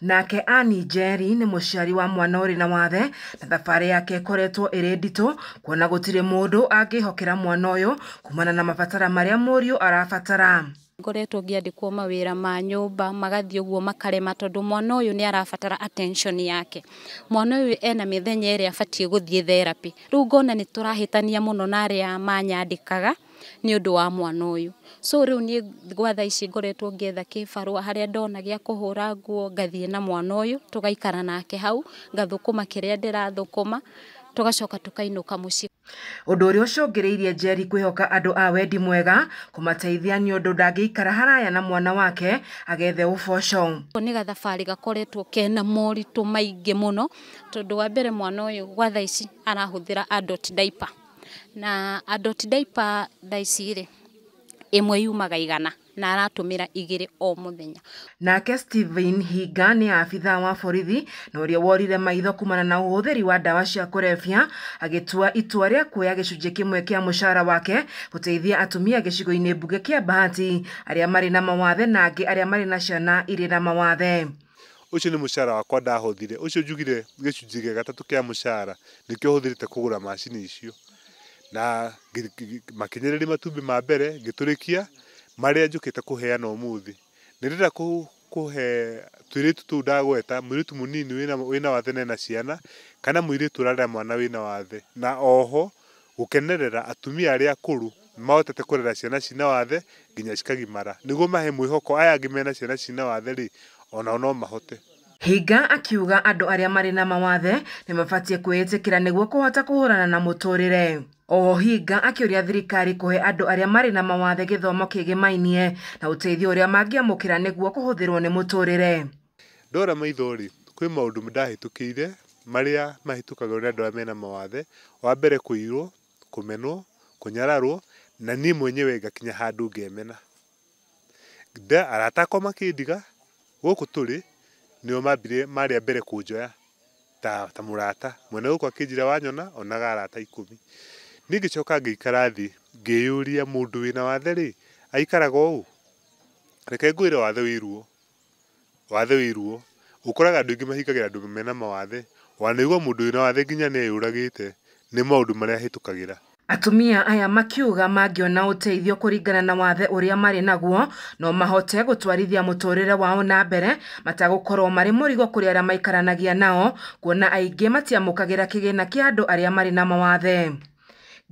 [SPEAKER 18] Nake Ani Jerry nĩ mũciari wa mwana ũrĩ na wathe na thabarĩ yake ĩkoretwo ĩrĩ nditũ kuona gũtirĩ mũndũ angĩhokera mwana ũyũ kumana na mabatara marĩa mũriũ arabatara.
[SPEAKER 20] Ngoretwo ngĩandĩkwo mawĩra ma nyũmba magathiĩ ũguo makarema tondũ mwana ũyũ nĩ arabatara attention yake. Mwana ũyũ ena mĩthenya ĩrĩa abatiĩ gũthiĩ therapy. Rĩu ngona nĩ tũrahĩtania mũno na arĩa manyandĩkaga nĩ ũndũ wa mwana ũyũ. So rĩu niĩ gwa thaa ici ngoretwo ngĩetha kĩbarũa harĩa ndona gĩa kũhũra nguo ngathiĩ na mwana ũyũ tũgaikara nake hau ngathũkũma kĩrĩa ndĩrathũkũma tugacoka tukainũka mũciĩ.
[SPEAKER 18] Ũndũ ũrĩa ũcũngĩrĩirie Jerry kwĩhoka andũ a wendi mwega kũmateithia nĩ ũndũ ndangĩikara haraya na mwana wake agethe ũboco.
[SPEAKER 20] Nĩ gathabarĩ gakoretwo kena moritũ maingĩ mũno tondũ wa mbere mwana ũyũ gwa thaa ici arahũthĩra adult diaper na adult diaper thaa ici rĩ ĩmwe yumaga 100 na aratũmĩra 2 o mũthenya.
[SPEAKER 18] Nake Steven Higa nĩ afitha wa borithi na ũrĩa worire maitho kumana na ũhũthĩri wa ndawa cia kũrebia agĩtua itua rĩa kuoya gĩcunjĩ kĩmwe kĩa mũcara wake gũteithia atumia gĩcigo-inĩ mbunge kĩa Bahati arĩa marĩ na mawathe na angĩ arĩa marĩ na ciana irĩ na mawathe.
[SPEAKER 21] Ucio nĩ mũcara wakwa ndahũthire ucio njugire gĩcunjĩ gĩa 3 kĩa mũcara nĩkĩo hũthĩrĩte kũgũra macini icio na makinyĩrĩri matumbĩ ma mbere ngĩtũrĩkia marĩa njũkĩte kũheana ũmũthĩ. Nĩrenda kũhe tũirĩtu tũu ndagweta mũirĩtu mũnini wĩna wathe na ciana kana mũirĩtu ũrarera mwana wĩna wathe na oho gũkenerera atumia arĩa akũrũ mahotete kũrera ciana cina wathe nginya cikagimara nĩguo mahe mwĩhoko aya angĩ mena ciana cina wathe rĩ ona no mahote.
[SPEAKER 18] Higa akiuga andũ arĩa marĩ na mawathe nĩ mabatiĩ kwĩĩtĩkĩra nĩguo kũhota kũhũrana na mũtũrĩre. Oho Higa akĩũria thirikari kũhe andũ arĩa marĩ na mawathe gĩthomo kĩgĩmainie na ũteithio ũrĩa mangĩamũkĩra nĩguo kũhũthĩrwo nĩ mũtũrĩre.
[SPEAKER 21] Ndora maitho rĩ kwĩ maũndũ ndahĩtũkĩire marĩa mahĩtũkagwo nĩ andũ arĩa mena mawathe. Wa mbere kũirwo, kũmenwo, kũnyararwo na niĩ mwenyewe ngakinya handũ ngemena. Arata akwa makĩndiga gũkũ tũrĩ nĩo mambire marĩa mbere kũnjoya ta mũrata mwene gũkũ akĩnjĩra wanyona onaga arata 10. Ningĩ coka ngĩikara thĩ ngĩyũria mũndũ wĩna wathe rĩ aikaraga ũũ. Reke ngwĩre wathe wĩruo ũkoraga andũ aingĩ mahingagĩra andũ mena mawathe, wanaigua mũndũ wĩna wathe nginya nĩeyũragĩte nĩ maũndũ marĩa ahĩtũkagĩra.
[SPEAKER 18] Atumia aya makiuga mangiona ũteithio kũringana na wathe ũrĩa marĩ naguo no mahote gũtwarithia mũtũrĩre wao na mbere matagũkorwo marĩ mũrigo kũrĩ arĩa maikaranagia nao, kuona aingĩ matiamũkagĩra kĩgĩna kĩa andũ arĩa marĩ na mawathe.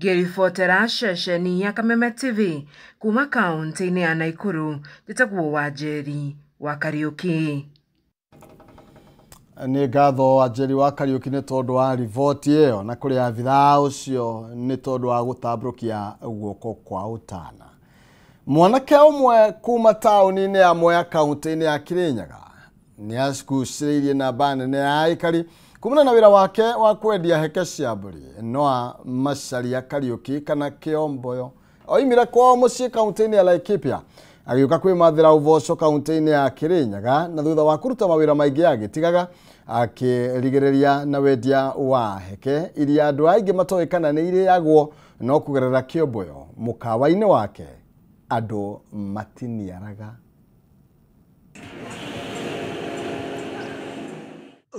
[SPEAKER 18] Ngĩribotera ceceni ya Kameme TV kuma kaunti-inĩ ya Naikuru, njĩtagwo Wanjeri wa Kariuki.
[SPEAKER 2] Nĩ ngatho Wanjeri wa Kariuki nĩ tondũ wa riboti ĩyo, na kũrĩ abithaa ũcio nĩ tondũ wa gũtambũrũkia guoko kwa ũtana. Mwanake ũmwe kuma taũni-inĩ ya Mwea kaunti-inĩ ya Kirinyaga nĩ agucĩrĩirie namba nene ya aikari kumana na wĩra wake wa kwendia heke cia mbũri. Noah Macharia Kariuki kana Kĩomboyo oimire kwao mũciĩ kaunti-inĩ ya Laikipia agĩũka kwĩmathĩra ũboco kaunti-inĩ ya Kirinyaga, na thutha wa kũruta mawĩra maingĩ agĩtigaga akĩrigĩrĩria na wendia wa heke iria andũ aingĩ matoĩ kana nĩ irĩagwo no kũgerera Kĩomboyo mũkawa-inĩ wake andũ matiniaraga.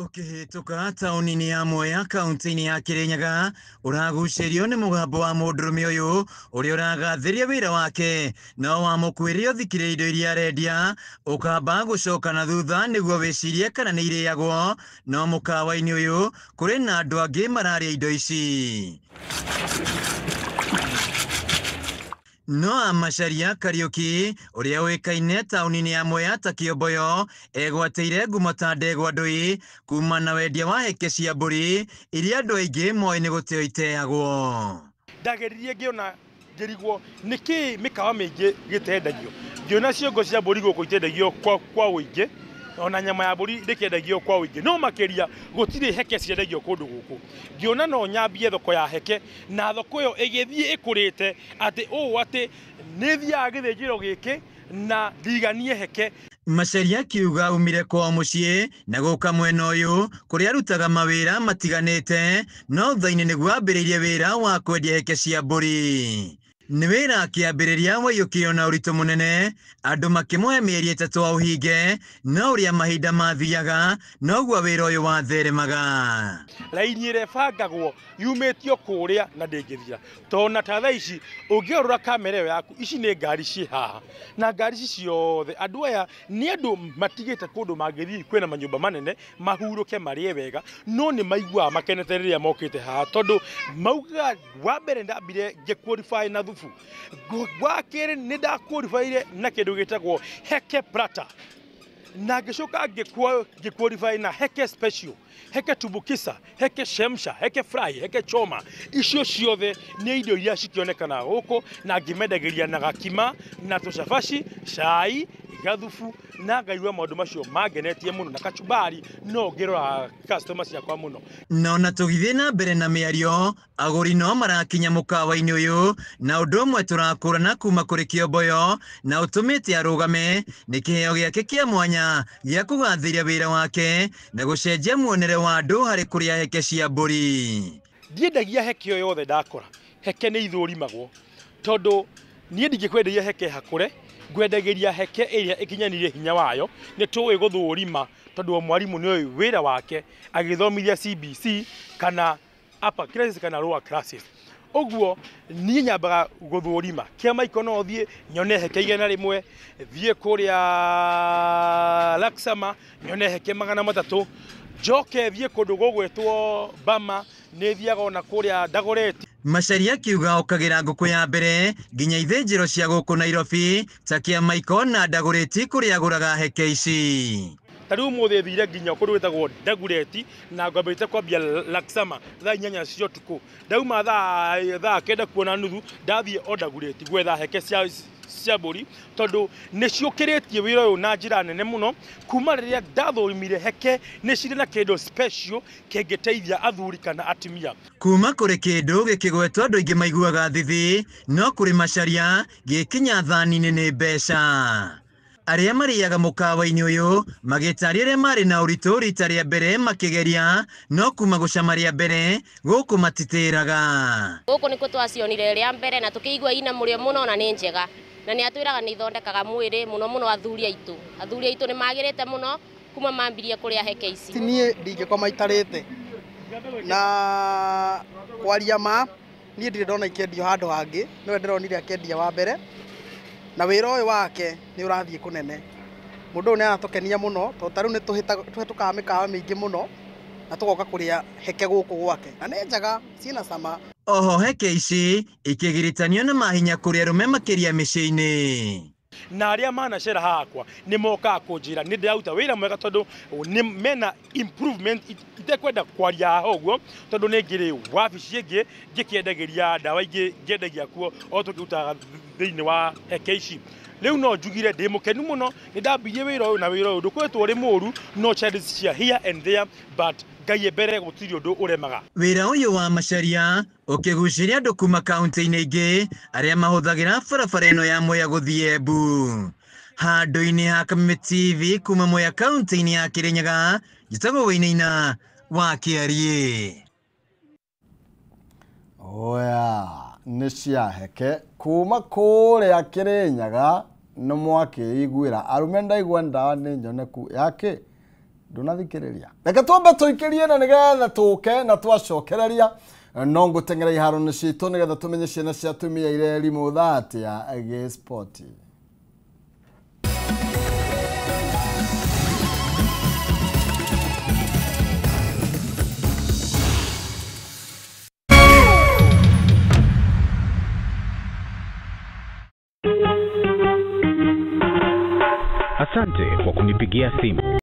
[SPEAKER 1] Ukihituka taũni-inĩ ya Mwea kaunti-inĩ ya Kirinyaga ũragucĩrio nĩ mũgambo wa mũndũrũme ũyũ ũrĩa ũragathĩria wĩra wake, no wamũkuĩrĩre ũthikĩrĩrie indo iria arendia ũkamba gũcoka na thutha nĩguo wĩcirie kana nĩ irĩagwo, no mũkawa-inĩ ũyũ kũrĩ na andũ angĩ mararĩa indo ici. Noah Macharia Kariuki ũrĩa ũĩkaine taũni-inĩ ya Mwea ta Kĩomboyo egwatĩire ngumo ta ndegwa ndũi kuma na wendia wa heke cia mbũri iria andũ aingĩ moĩ nĩ gũteo iteagwo.
[SPEAKER 5] Ndageririe ngĩona ngĩrigwo nĩkĩ mĩkawa mĩingĩ gĩtendagio, ngĩona ciongo cia mbũri gũkũ itendagio kwa ũingĩ, ona nyama ya mbũri ndĩkĩendagio kwa ũingĩ, no makĩria gũtirĩ heke ciendagio kũndũ gũkũ. Ngĩona no nyambie thoko ya heke, na thoko ĩyo ĩgĩthiĩ ĩkũrĩte atĩ ũũ atĩ nĩ thiaga gĩthĩnjĩro gĩkĩ na ndiganie heke.
[SPEAKER 1] Macharia akiuga umire kwao mũciĩ na gũka mwena ũyũ kũrĩa arutaga mawĩra matiganĩte, no thutha-inĩ nĩguo ambĩrĩirie wĩra wa kwendia heke cia mbũri. Nĩ wĩra akĩambĩrĩria waiyũkĩrio na ũritũ mũnene, andũ makĩmũhe mĩeri 3 wa ũhinge, no ũrĩa mahinda mathiaga noguo wĩra ũyũ watheremaga.
[SPEAKER 5] Raini ĩrĩa ĩbangagwo yumĩtio kũrĩa na ndĩngĩthira, tona ta thaa ici ũngĩorora kamera ĩyo yaku, ici nĩ ngari ciĩ haha, na ngari ici ciothe andũ aya nĩ andũ matigĩte kũndũ mangĩthiĩ kwĩna manyũmba manene mahurũke marĩe wega, no nĩ maiguaga makenete rĩrĩa mokĩte haha, tondũ mauga wa mbere ndambire ngĩqualify na thubu, wa kerĩ nĩ ndaqualifyire na kĩndũ gĩtagwo heke plata, na ngĩcoka ngĩqualify na heke special, heke tubukisa, heke shemsha, heke fry, heke choma. Icio ciothe nĩ indo iria cikĩonekana gũkũ, na ngĩmendagĩria na gakima na tũcabaci, cai, gathubu, na ngaigua maũndũ macio mangenetie mũno, na kachumbari no ngĩrora customers ciakwa mũno.
[SPEAKER 1] No na tũgithiĩ na mbere na mĩario, agũri no marakinya mũkawa-inĩ ũyũ, na ũndũ ũmwe tũrakũrana kuma kũrĩ Kĩomboyo na ũtũmĩte arũgame nĩ kĩheo gĩake kĩa mwanya gĩa kũgathĩria wĩra wake na gũcenjia muonere wa andũ harĩ kũrĩa heke cia mbũri.
[SPEAKER 5] Ndiendagia heke o yothe ndakora, heke nĩ ithũrimagwo, tondũ niĩ ndingĩkwenderia heke hakũre, ngwendagĩria heke ĩrĩa ĩkinyanirie hinya wayo, nĩ tũĩ gũthũrima, tondũ mwarimũ nĩ ũĩ wĩra wake agĩthomithia CBC kana upper classes kana lower classes. Ũguo niĩ nyambaga gũthũrima kĩama iko no thiĩ nyone heke 100, thiĩ kũrĩa Laksama nyone heke 300, njoke thiĩ kũndũ gũgwĩtwo Bama, nĩ thiaga ona kũrĩa Dagoretti.
[SPEAKER 1] Macharia akiuga okagĩra ngũkũ ya mbere nginya ithĩnjĩro cia gũkũ Nairobi ta kĩama iko na Dagoretti kũrĩa agũraga heke ici.
[SPEAKER 5] Tarĩu mũthĩ thire nginya kũndũ gwĩtagwo Dagoretti na ngwambĩte kwambia Laksama thaa 8 cia ũtukũ, ndauma thaa 9 kuona nuthu ndathiĩ o Dagoretti gwetha heke cia mbũri, tondũ nĩ ciũkĩrĩtie wĩra ũyũ na njĩra nene mũno. Kuma rĩrĩa ndathũrimire heke nĩ cirĩ na kĩndũ special kĩngĩteithia athuri kana atumia.
[SPEAKER 1] Kuma kũrĩ kĩndũ gĩkĩgwetwo andũ aingĩ maiguaga thithi, no kũrĩ Macharia gĩkinya thani-inĩ nĩ mbeca. Aria mariaga mukawa-ini uyu magitaria aria mari na uritu rita ria mbere makigeria no kuma gucamaria mbere guku matitiraga.
[SPEAKER 7] Guku niko twacionire ria mbere na tukigwa ina murio muno na ni njega na ni atwiraga ni thondekaga mwiri muno muno athuri aitu ni magirite muno kuma mambiria kuria heke ici.
[SPEAKER 8] Nie ndingikoma itarite na kwaria ma nie ndire ndona ikendio handu hangi no ndironire akendia wa mbere na wira uyu wake ni urathie kunene mundu ne anatukenia muno to taru ni tuhituka mikawa mingi muno na tugoka kuria heke guku gwake na ni njaga ciina sama.
[SPEAKER 1] Oho heke ici ikigiritanio na mahinya kuria rume makiria micii-ini
[SPEAKER 5] na aria manacera hakwa ni moka kunjira ni ndirauta wira mwega tondu ni mena improvement itekwenda kwaria hoguo tondu ni ngiri wabici ingi ngikiendagiria ndawa ingi ngiendagia kuo o tukiutaga thiini wa heke ici. Riu no njugire ndi mukenu muno ni ndambirie wira uyu na wira uyu ndukwetwo uri muru no challenges cia here and there but ngai mbere gutiri undu uremaga.
[SPEAKER 1] Wira uyu wa macharia ukiguciria andu kuma kaunti-ini ingi aria mahuthagira barabara ino ya Mwea guthii Embu. Handu-ini ha Kameme TV kuma Mwea kaunti-ini ya Kirinyaga njitagwo Wainaina wa Kiarie.
[SPEAKER 2] Oya nĩ cia heke kuma kũrĩa Kirinyaga no mwakĩiguĩra arume ndaigua ndawa nĩ nyoneku yake ndunathikĩrĩria. Reke twambe tũikĩrie na nĩgetha tũke na twacokereria no ngũteng'era iharo-inĩ citũ nĩgetha tũmenye ciana cia atumia irerimũ atĩa gĩspoti.
[SPEAKER 22] Asante kwa kunipigia simu.